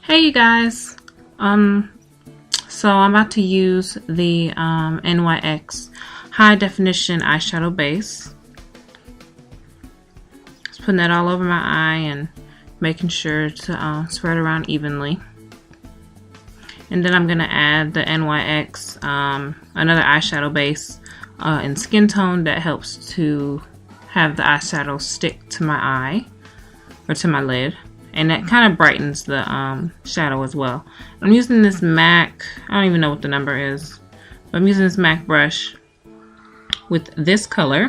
Hey you guys, so I'm about to use the NYX high definition eyeshadow base. Just putting that all over my eye and making sure to spread around evenly. And then I'm gonna add the NYX another eyeshadow base in skin tone that helps to have the eyeshadow stick to my eye or to my lid. And that kind of brightens the shadow as well. I'm using this MAC, I don't even know what the number is, but I'm using this MAC brush with this color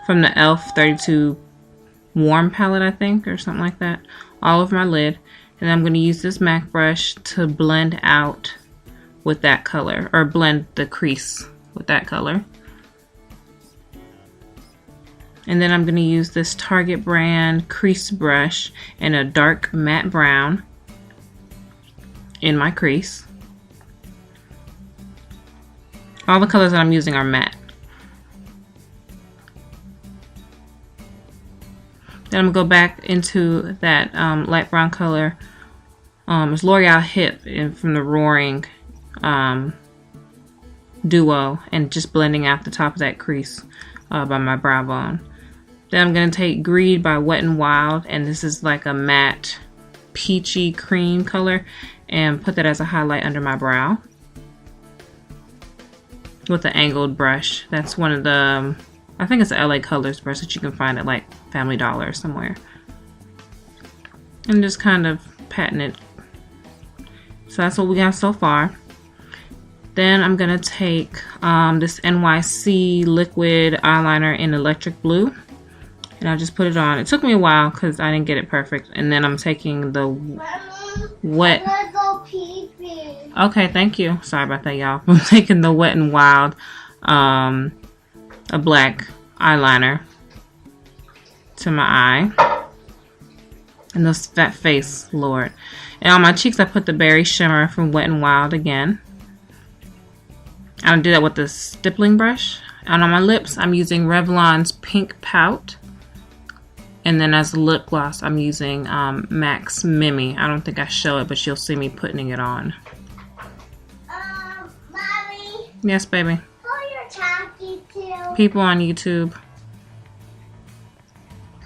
from the e.l.f. 32 Warm palette, I think, or something like that, all over my lid. And I'm going to use this MAC brush to blend out with that color, or blend the crease with that color. And then I'm going to use this Target brand crease brush in a dark matte brown in my crease. All the colors that I'm using are matte. Then I'm going to go back into that light brown color. It's L'Oreal Hip from the Roaring Duo, and just blending out the top of that crease by my brow bone. Then I'm going to take Greed by Wet n Wild, and this is like a matte peachy cream color, and put that as a highlight under my brow with an angled brush. That's one of the, I think it's a LA Colors brush that you can find at like Family Dollar or somewhere. And just kind of patting it. So that's what we got so far. Then I'm going to take this NYC liquid eyeliner in electric blue. And I'll just put it on. It took me a while because I didn't get it perfect. And then I'm taking the wet. I'm gonna go pee-pee. Okay, thank you. Sorry about that, y'all. I'm taking the Wet n Wild, a black eyeliner to my eye. And this fat face, Lord. And on my cheeks, I put the Berry Shimmer from Wet n Wild again. I'll do that with the stippling brush. And on my lips, I'm using Revlon's Pink Pout. And then as a lip gloss, I'm using MAC's Mimi. I don't think I show it, but you'll see me putting it on. Mommy. Yes, baby. Who you're talking to? People on YouTube.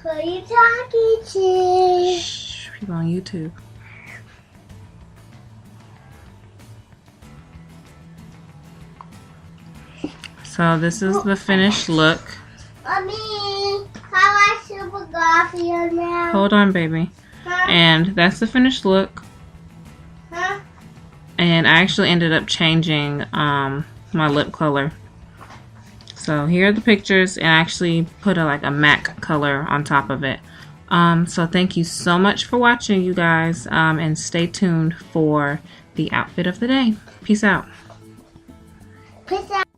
Who you talking to? Shh, people on YouTube. So this is the finished look. Mommy, how I super coffee now? Hold on, baby. Huh? And that's the finished look. Huh? And I actually ended up changing my lip color. So here are the pictures, and I actually put like a MAC color on top of it. So thank you so much for watching, you guys, and stay tuned for the outfit of the day. Peace out. Peace out.